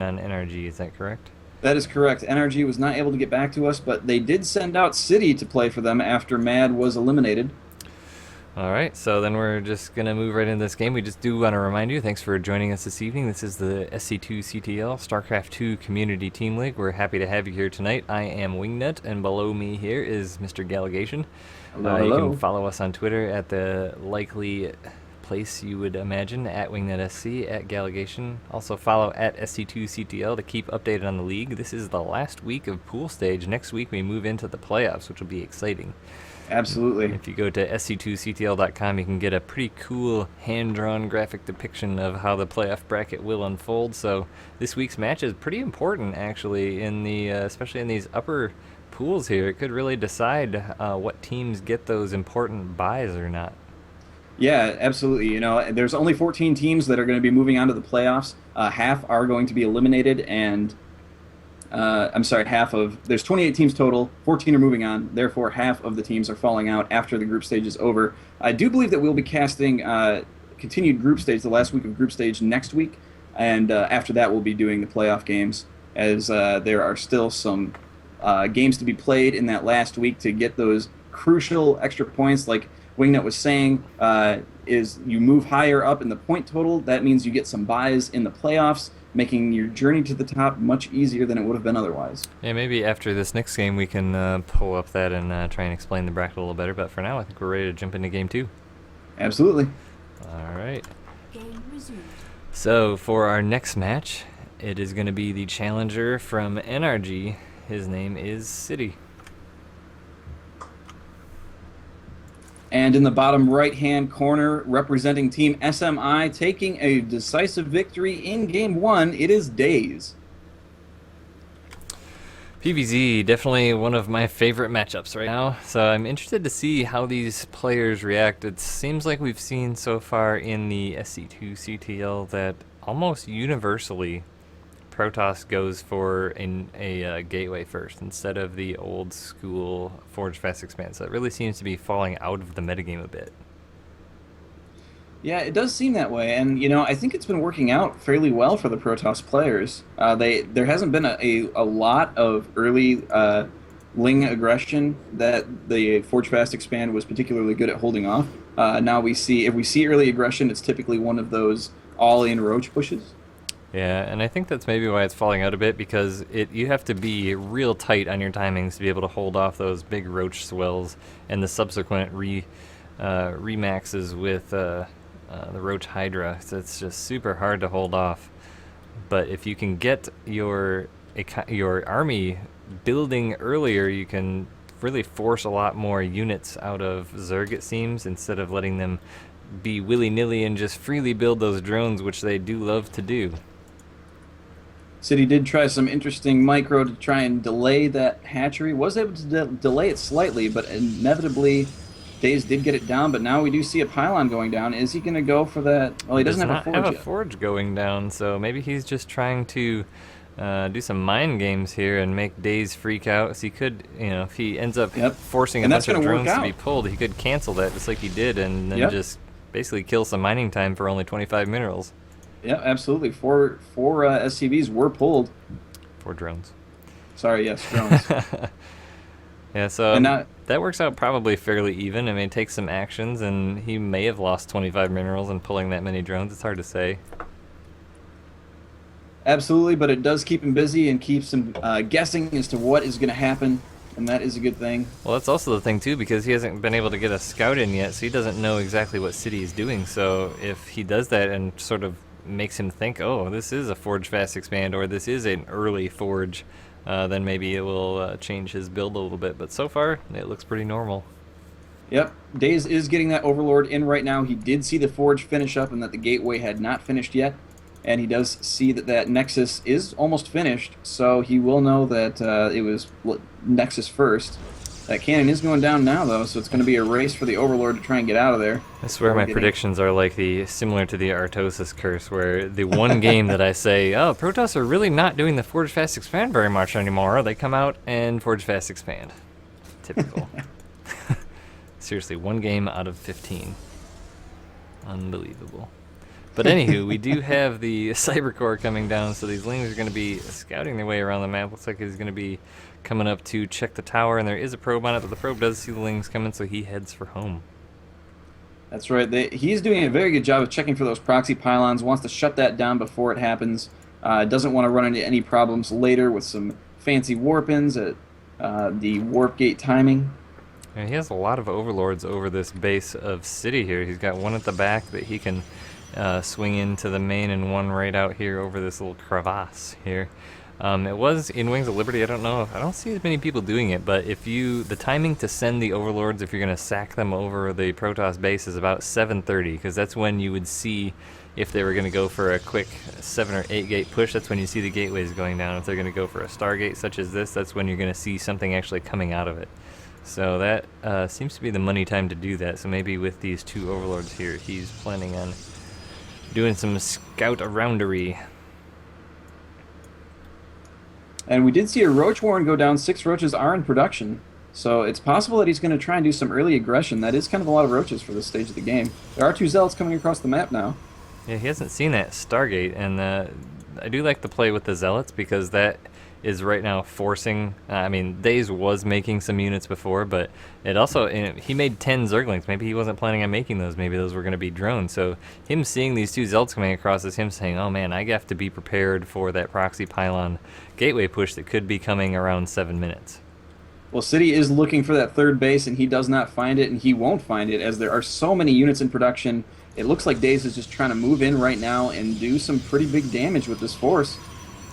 on NrG, is that correct? That is correct. NrG was not able to get back to us, but they did send out City to play for them after Mad was eliminated. All right, so then we're just going to move right into this game. We just do want to remind you, thanks for joining us this evening. This is the SC2CTL StarCraft 2 Community Team League. We're happy to have you here tonight. I am Wingnut, and below me here is Mr. Gallegation. Hello, You can hello. follow us on Twitter at the likely place you would imagine, at WingnutSC, at Gallegation. Also follow at SC2CTL to keep updated on the league. This is the last week of pool stage. Next week we move into the playoffs, which will be exciting. Absolutely. If you go to sc2ctl.com, you can get a pretty cool hand-drawn graphic depiction of how the playoff bracket will unfold. So this week's match is pretty important, actually, in the especially in these upper pools here. It could really decide what teams get those important buys or not. Yeah, absolutely. You know, there's only 14 teams that are going to be moving on to the playoffs. Half are going to be eliminated, and I'm sorry, there's 28 teams total, 14 are moving on, therefore half of the teams are falling out after the group stage is over. I do believe that we'll be casting continued group stage, the last week of group stage next week, and after that we'll be doing the playoff games, as there are still some games to be played in that last week to get those crucial extra points. Like Wingnut was saying, is you move higher up in the point total, that means you get some buys in the playoffs, making your journey to the top much easier than it would have been otherwise. Yeah, maybe after this next game we can pull up that and try and explain the bracket a little better. But for now, I think we're ready to jump into game 2. Absolutely. All right. Game resumed. So for our next match, it is going to be the challenger from NrG. His name is City. And in the bottom right-hand corner, representing Team SMI, taking a decisive victory in Game 1, it is Days. PvZ, definitely one of my favorite matchups right now, so I'm interested to see how these players react. It seems like we've seen so far in the SC2CTL that almost universally Protoss goes for a gateway first instead of the old school Forge Fast Expand, so it really seems to be falling out of the metagame a bit. Yeah, it does seem that way, and you know, I think it's been working out fairly well for the Protoss players. There hasn't been a lot of early Ling aggression that the Forge Fast Expand was particularly good at holding off. Now if we see early aggression, it's typically one of those all-in roach pushes. Yeah, and I think that's maybe why it's falling out a bit, because you have to be real tight on your timings to be able to hold off those big roach swells and the subsequent remaxes with the roach hydra. So it's just super hard to hold off. But if you can get your army building earlier, you can really force a lot more units out of Zerg, it seems, instead of letting them be willy-nilly and just freely build those drones, which they do love to do. City did try some interesting micro to try and delay that hatchery. Was able to delay it slightly, but inevitably Days did get it down. But now we do see a pylon going down. Is he going to go for that? Well, he doesn't have a forge have a yet. forge going down, so maybe he's just trying to do some mind games here and make Days freak out. So he could, if he ends up forcing a bunch of drones to be pulled, he could cancel that just like he did, and then just basically kill some mining time for only 25 minerals. Yeah, absolutely. Four SCVs were pulled. 4 drones. Sorry, yes, drones. Yeah, so that works out probably fairly even. I mean, it takes some actions, and he may have lost 25 minerals in pulling that many drones. It's hard to say. Absolutely, but it does keep him busy and keeps him guessing as to what is going to happen, and that is a good thing. Well, that's also the thing, too, because he hasn't been able to get a scout in yet, so he doesn't know exactly what City is doing. So if he does that and sort of makes him think, oh, this is a Forge Fast Expand, or this is an early Forge, then maybe it will change his build a little bit. But so far, it looks pretty normal. Yep, Days is getting that Overlord in right now. He did see the Forge finish up and that the Gateway had not finished yet. And he does see that Nexus is almost finished, so he will know that it was Nexus first. That cannon is going down now, though, so it's going to be a race for the Overlord to try and get out of there. I swear my predictions are like similar to the Artosis curse, where the one game that I say, oh, Protoss are really not doing the Forge Fast Expand very much anymore, they come out and Forge Fast Expand. Typical. Seriously, one game out of 15. Unbelievable. But anywho, we do have the Cyber Core coming down, so these Lings are going to be scouting their way around the map. Looks like he's going to be coming up to check the tower, and there is a probe on it, but the probe does see the Lings coming, so he heads for home. That's right. He's doing a very good job of checking for those proxy pylons, wants to shut that down before it happens. Doesn't want to run into any problems later with some fancy warp-ins at the warp gate timing. And he has a lot of overlords over this base of city here. He's got one at the back that he can swing into the main, and one right out here over this little crevasse here. It was in Wings of Liberty. I don't see as many people doing it, but the timing to send the overlords, if you're going to sack them over the Protoss base, is about 7:30, because that's when you would see if they were going to go for a quick 7 or 8 gate push. That's when you see the gateways going down. If they're going to go for a Stargate such as this, that's when you're going to see something actually coming out of it. So that seems to be the money time to do that. So maybe with these 2 overlords here, he's planning on doing some scout aroundery. And we did see a Roach Warren go down. 6 Roaches are in production. So it's possible that he's going to try and do some early aggression. That is kind of a lot of Roaches for this stage of the game. There are 2 Zealots coming across the map now. Yeah, he hasn't seen that Stargate, and I do like the play with the Zealots, because that is right now forcing, Days was making some units before, but it also, he made 10 Zerglings. Maybe he wasn't planning on making those. Maybe those were going to be drones. So him seeing these 2 Zealots coming across is him saying, oh man, I have to be prepared for that proxy pylon gateway push that could be coming around 7 minutes. Well, City is looking for that 3rd base, and he does not find it, and he won't find it, as there are so many units in production. It looks like Days is just trying to move in right now and do some pretty big damage with this force.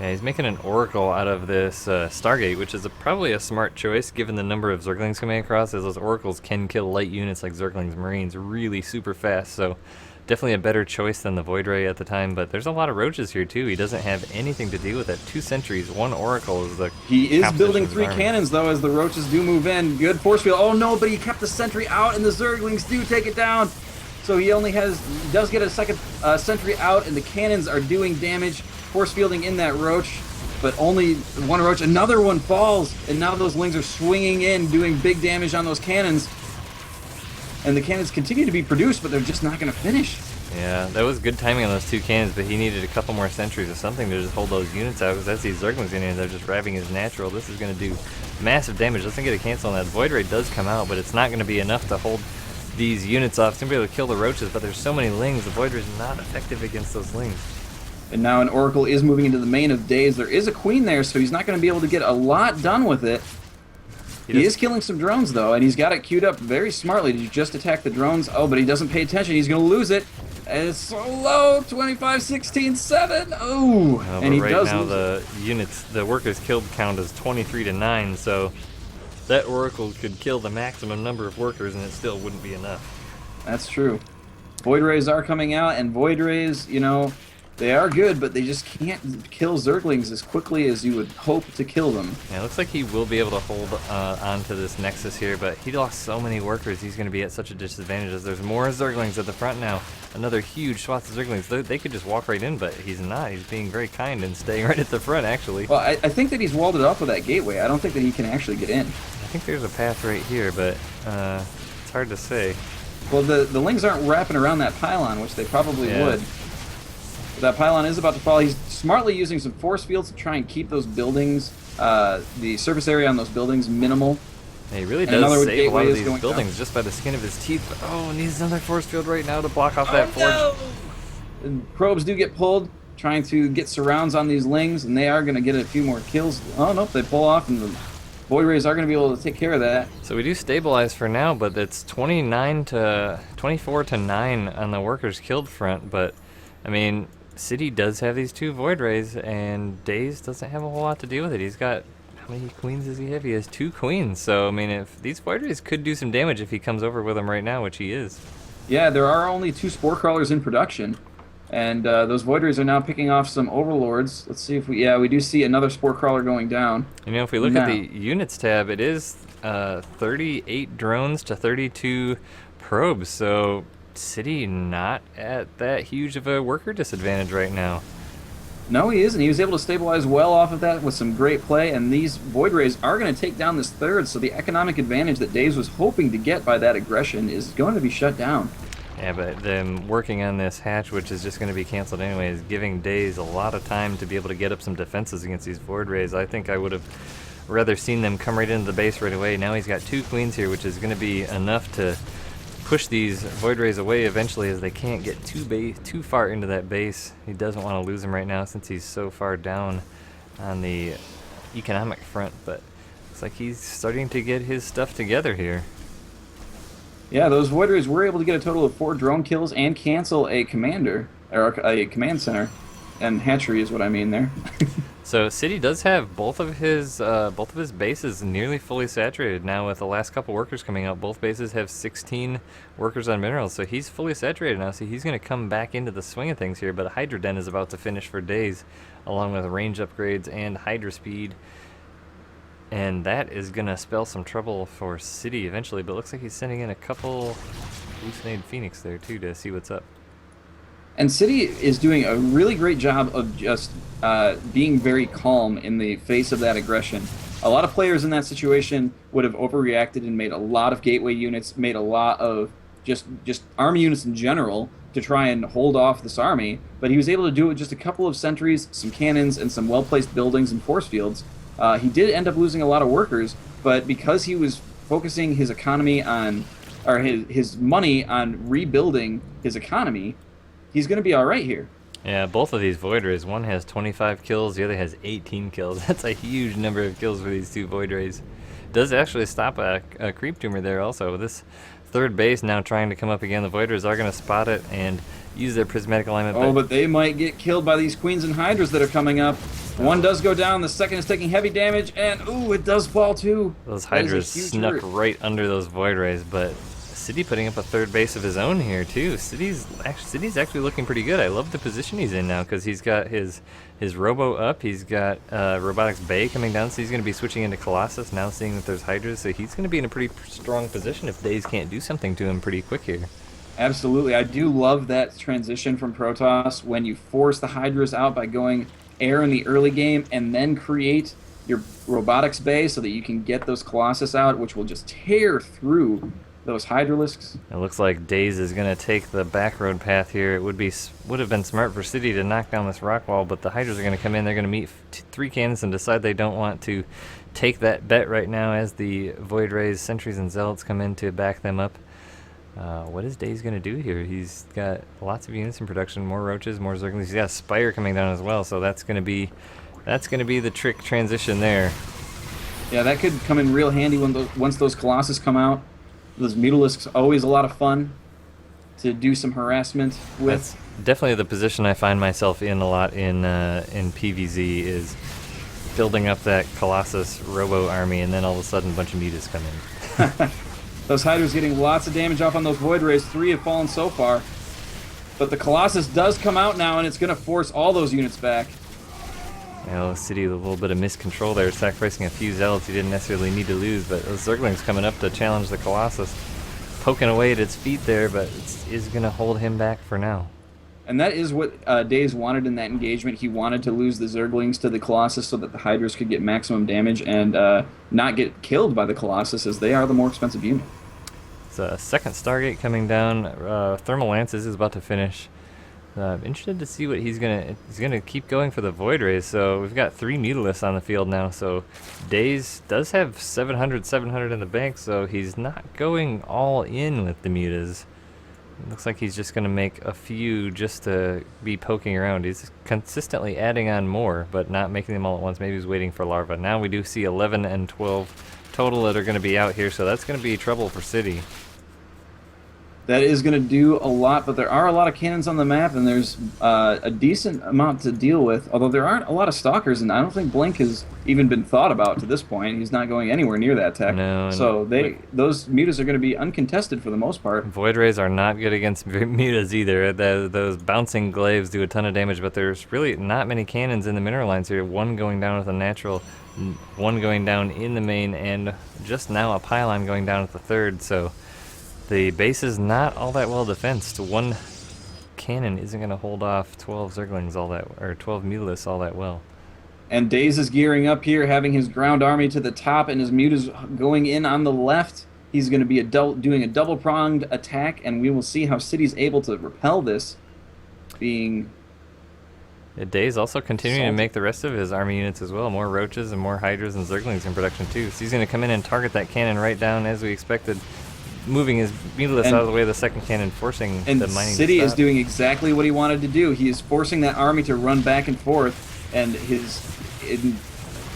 Yeah, he's making an Oracle out of this Stargate, which is probably a smart choice given the number of Zerglings coming across, as those Oracles can kill light units like Zerglings Marines really super fast. So definitely a better choice than the Void Ray at the time, but there's a lot of Roaches here too. He doesn't have anything to deal with it. 2 sentries, 1 Oracle is the He is building 3 cannons though, as the Roaches do move in. Good force field. Oh no, but he kept the sentry out, and the Zerglings do take it down. So he does get a second sentry out, and the cannons are doing damage. Force fielding in that Roach, but only 1 Roach. Another one falls, and now those Lings are swinging in, doing big damage on those cannons. And the cannons continue to be produced, but they're just not going to finish. Yeah, that was good timing on those 2 cannons, but he needed a couple more sentries or something to just hold those units out, because that's these Zerglings in here. They're just wrapping his natural. This is going to do massive damage. Doesn't get a cancel on that. Void Ray does come out, but it's not going to be enough to hold these units off. It's going to be able to kill the Roaches, but there's so many Lings. The Void Ray is not effective against those Lings. And now an Oracle is moving into the main of Days. There is a Queen there, so he's not going to be able to get a lot done with it. He is killing some drones, though, and he's got it queued up very smartly. Did you just attack the drones? Oh, but he doesn't pay attention. He's going to lose it. And it's so low. 25, 16, 7. Oh, and he right does now lose the workers killed count is 23 to 9, so that Oracle could kill the maximum number of workers, and it still wouldn't be enough. That's true. Void Rays are coming out, and Void Rays, they are good, but they just can't kill Zerglings as quickly as you would hope to kill them. Yeah, it looks like he will be able to hold on to this Nexus here, but he lost so many workers, he's going to be at such a disadvantage as there's more Zerglings at the front now. Another huge swath of Zerglings. They could just walk right in, but he's not. He's being very kind and staying right at the front, actually. Well, I think that he's walled it off with that gateway. I don't think that he can actually get in. I think there's a path right here, but it's hard to say. Well, the Lings aren't wrapping around that pylon, which they probably would. That pylon is about to fall. He's smartly using some force fields to try and keep those buildings, the surface area on those buildings, minimal. He really does save a lot of these buildings just by the skin of his teeth. But, oh, needs another force field right now to block off that forge. No! And probes do get pulled, trying to get surrounds on these Lings, and they are going to get a few more kills. Oh, nope, they pull off, and the Void Rays are going to be able to take care of that. So we do stabilize for now, but it's 24 to 9 on the workers killed front. But, City does have these 2 Void Rays, and Days doesn't have a whole lot to deal with it. He's got, how many queens does he have? He has 2 queens. So, if these Void Rays could do some damage if he comes over with them right now, which he is. Yeah, there are only 2 Spore Crawlers in production, and those Void Rays are now picking off some Overlords. Let's see if we do see another Spore Crawler going down. If we look at the Units tab, it is 38 drones to 32 probes, so City not at that huge of a worker disadvantage right now. No, he isn't. He was able to stabilize well off of that with some great play, and these Void Rays are going to take down this 3rd, so the economic advantage that Daves was hoping to get by that aggression is going to be shut down. Yeah, but them working on this hatch, which is just going to be canceled anyway, is giving Days a lot of time to be able to get up some defenses against these Void Rays. I think I would have rather seen them come right into the base right away. Now he's got 2 queens here, which is going to be enough to push these Void Rays away eventually, as they can't get too far into that base. He doesn't want to lose them right now since he's so far down on the economic front, but looks like he's starting to get his stuff together here. Yeah, those Void Rays were able to get a total of 4 drone kills and cancel a commander, or a command center. And hatchery is what I mean there. So City does have both of his bases nearly fully saturated now. With the last couple workers coming out, both bases have 16 workers on minerals, so he's fully saturated now. So he's going to come back into the swing of things here. But a Hydra Den is about to finish for Days, along with range upgrades and Hydra speed. And that is going to spell some trouble for City eventually, but it looks like he's sending in a couple hallucinated Phoenix there too to see what's up. And City is doing a really great job of just being very calm in the face of that aggression. A lot of players in that situation would have overreacted and made a lot of gateway units, made a lot of just army units in general to try and hold off this army, but he was able to do it with just a couple of sentries, some cannons, and some well-placed buildings and force fields. He did end up losing a lot of workers, but because he was focusing his economy on, or his money on rebuilding his economy, he's going to be all right here. Yeah, both of these Void Rays, one has 25 kills, the other has 18 kills. That's a huge number of kills for these 2 Void Rays. Does actually stop a creep tumor there also. This third base now trying to come up again. The Void Rays are going to spot it and use their prismatic alignment. Oh, but they might get killed by these Queens and Hydras that are coming up. One does go down, the second is taking heavy damage, and ooh, it does fall too. Those Hydras snuck right under those Void Rays, but City putting up a third base of his own here too. City's actually looking pretty good. I love the position he's in now, because he's got his Robo up, he's got Robotics Bay coming down, so he's going to be switching into Colossus now, seeing that there's Hydras, so he's going to be in a pretty strong position if Days can't do something to him pretty quick here. Absolutely. I do love that transition from Protoss when you force the Hydras out by going air in the early game and then create your Robotics Bay so that you can get those Colossus out, which will just tear through those Hydralisks. It looks like Days is going to take the back road path here. It would have been smart for City to knock down this rock wall, but the Hydras are going to come in. They're going to meet 3 cannons and decide they don't want to take that bet right now as the Void Rays, Sentries, and Zealots come in to back them up. What is Days going to do here? He's got lots of units in production, more Roaches, more Zerglings. He's got a Spire coming down as well, so that's going to be the trick transition there. Yeah, that could come in real handy once those Colossus come out. Those Mutalisks always a lot of fun to do some harassment with. That's definitely the position I find myself in a lot in PvZ, is building up that Colossus Robo army, and then all of a sudden a bunch of mutas come in. Those Hydras getting lots of damage off on those Void Rays. 3 have fallen so far. But the Colossus does come out now, and it's going to force all those units back. Well, City with a little bit of miscontrol there, sacrificing a few Zealots he didn't necessarily need to lose, but those Zerglings coming up to challenge the Colossus. Poking away at its feet there, but it is going to hold him back for now. And that is what Days wanted in that engagement. He wanted to lose the Zerglings to the Colossus so that the Hydras could get maximum damage and not get killed by the Colossus, as they are the more expensive unit. It's a second Stargate coming down. Thermal Lances is about to finish. I'm interested to see what he's gonna keep going for the Void Rays. So we've got 3 Mutalisks on the field now. So Days does have 700 in the bank, so he's not going all in with the mutas. It looks like he's just gonna make a few just to be poking around. He's consistently adding on more, but not making them all at once. Maybe he's waiting for larva. Now we do see 11 and 12 total that are going to be out here, so that's going to be trouble for City. That is going to do a lot, but there are a lot of cannons on the map, and there's a decent amount to deal with, although there aren't a lot of stalkers, and I don't think Blink has even been thought about to this point. He's not going anywhere near that tech. No, so those mutas are going to be uncontested for the most part. Void Rays are not good against mutas either. Those bouncing glaives do a ton of damage, but there's really not many cannons in the mineral lines here. One going down with a natural, one going down in the main, and just now a pylon going down at the third, so the base is not all that well defensed. One cannon isn't going to hold off 12 Zerglings or 12 Mutalisks all that well. And Days is gearing up here, having his ground army to the top, and his mutas going in on the left. He's going to be doing a double-pronged attack, and we will see how City's able to repel this, being Day's also continuing to assaulted. make the rest of his army units as well. More roaches and more hydras and zerglings in production too. So he's going to come in and target that cannon right down as we expected, moving his Mutalisk out of the way of the second cannon, forcing And the mining City to is stop. doing exactly what he wanted to do. He is forcing that army to run back and forth, and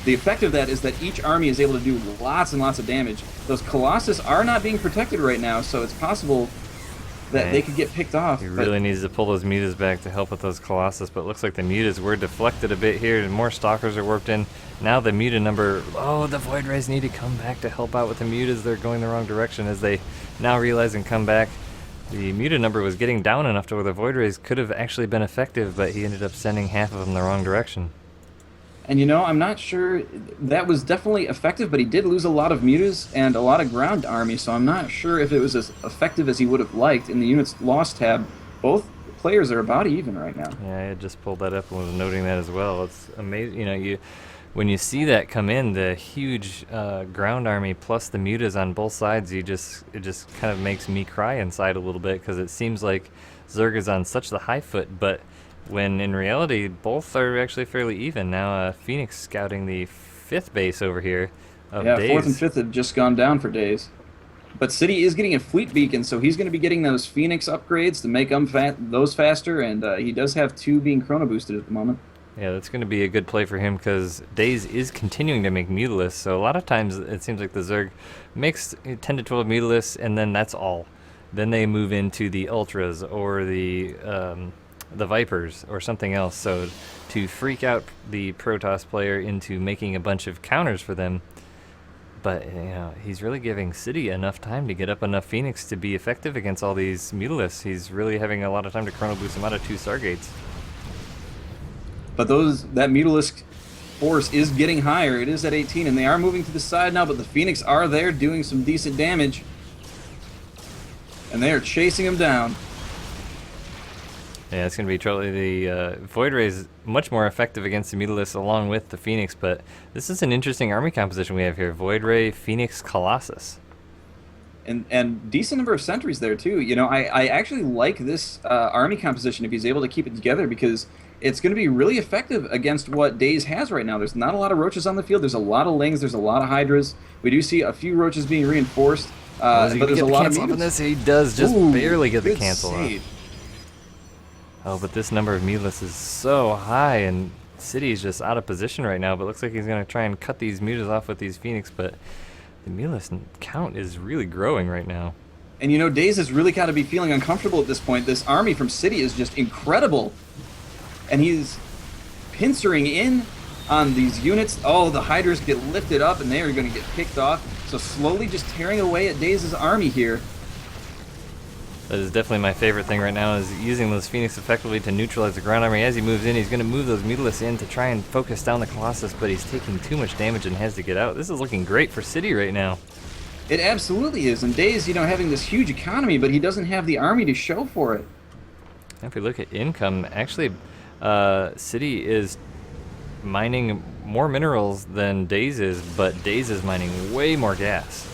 the effect of that is that each army is able to do lots and lots of damage. Those Colossus are not being protected right now, so it's possible that they could get picked off. He really needs to pull those mutas back to help with those Colossus, but it looks like the mutas were deflected a bit here, and more stalkers are warped in. Now the muta number, the Void Rays need to come back to help out with the mutas. They're going the wrong direction as they now realize and come back. The muta number was getting down enough to where the Void Rays could have actually been effective, but he ended up sending half of them the wrong direction. And I'm not sure that was definitely effective, but he did lose a lot of mutas and a lot of ground army, so I'm not sure if it was as effective as he would have liked. In the units lost tab, both players are about even right now. Yeah, I had just pulled that up and was noting that as well. It's amazing, when you see that come in, the huge ground army plus the mutas on both sides, it just kind of makes me cry inside a little bit, because it seems like Zerg is on such the high foot, but when in reality both are actually fairly even. Now Phoenix scouting the 5th base over here of Yeah, Days. 4th and 5th have just gone down for Days. But City is getting a fleet beacon, so he's going to be getting those Phoenix upgrades to make those faster, and he does have 2 being chrono boosted at the moment. Yeah, that's going to be a good play for him, because Days is continuing to make Mutalisks, so a lot of times it seems like the Zerg makes 10 to 12 Mutalisks, and then that's all. Then they move into the Ultras or the Vipers or something else, so to freak out the Protoss player into making a bunch of counters for them. But he's really giving City enough time to get up enough Phoenix to be effective against all these Mutalisks. He's really having a lot of time to chrono boost them out of 2 Stargates. But that Mutalisk force is getting higher. It is at 18, and they are moving to the side now, but the Phoenix are there doing some decent damage. And they are chasing him down. Yeah, it's going to be totally the Void Rays much more effective against the Mutalisks along with the Phoenix, but this is an interesting army composition we have here. Void Ray, Phoenix, Colossus. And decent number of sentries there, too. I actually like this army composition if he's able to keep it together, because it's going to be really effective against what Days has right now. There's not a lot of roaches on the field. There's a lot of lings. There's a lot of hydras. We do see a few roaches being reinforced, but there's a lot of on this. He does just barely get the good cancel save. off. Oh, but this number of Mutalisks is so high, and City's just out of position right now, but looks like he's going to try and cut these Mutas off with these Phoenix, but the Mutalisk count is really growing right now. And Days has really got to be feeling uncomfortable at this point. This army from City is just incredible. And he's pincering in on these units. Oh, the Hydras get lifted up, and they are going to get picked off. So slowly just tearing away at Days' army here. That is definitely my favorite thing right now, is using those Phoenix effectively to neutralize the ground army. As he moves in, he's going to move those Mutalisks in to try and focus down the Colossus, but he's taking too much damage and has to get out. This is looking great for City right now. It absolutely is. And Days, having this huge economy, but he doesn't have the army to show for it. If we look at income, actually, City is mining more minerals than Days is, but Days is mining way more gas.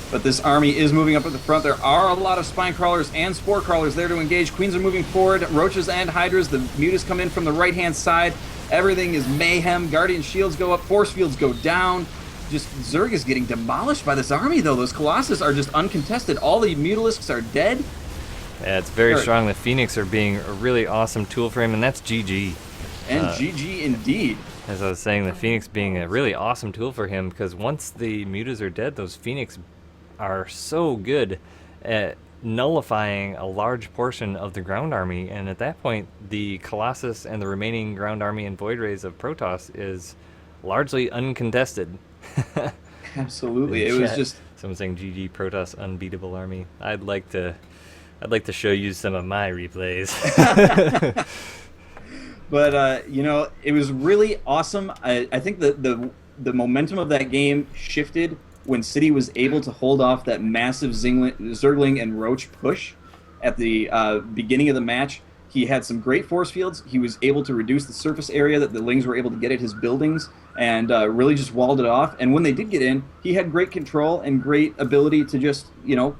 But this army is moving up at the front. There are a lot of spine crawlers and spore crawlers there to engage. Queens are moving forward. Roaches and hydras. The mutas come in from the right-hand side. Everything is mayhem. Guardian shields go up. Force fields go down. Just Zerg is getting demolished by this army, though. Those Colossus are just uncontested. All the Mutalisks are dead. Yeah, it's very strong. The Phoenix are being a really awesome tool for him, and that's GG. And GG indeed. As I was saying, the Phoenix being a really awesome tool for him, because once the mutas are dead, those Phoenix are so good at nullifying a large portion of the ground army, and at that point the Colossus and the remaining ground army and Void Rays of Protoss is largely uncontested. Absolutely. It was just someone saying GG Protoss unbeatable army. I'd like to show you some of my replays. But it was really awesome. I think the momentum of that game shifted when City was able to hold off that massive Zergling and Roach push at the beginning of the match. He had some great force fields. He was able to reduce the surface area that the Lings were able to get at his buildings, and really just walled it off. And when they did get in, he had great control and great ability to just,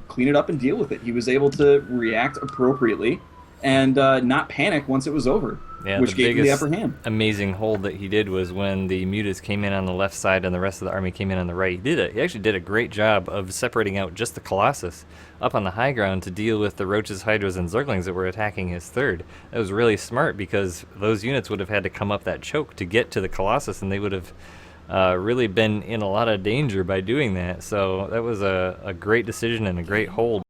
clean it up and deal with it. He was able to react appropriately and not panic once it was over, Yeah, which the gave him the biggest upper hand. amazing hold that he did was when the Mutas came in on the left side and the rest of the army came in on the right. He actually did a great job of separating out just the Colossus up on the high ground to deal with the Roaches, Hydras, and Zerglings that were attacking his third. That was really smart because those units would have had to come up that choke to get to the Colossus, and they would have really been in a lot of danger by doing that. So that was a great decision and a great hold.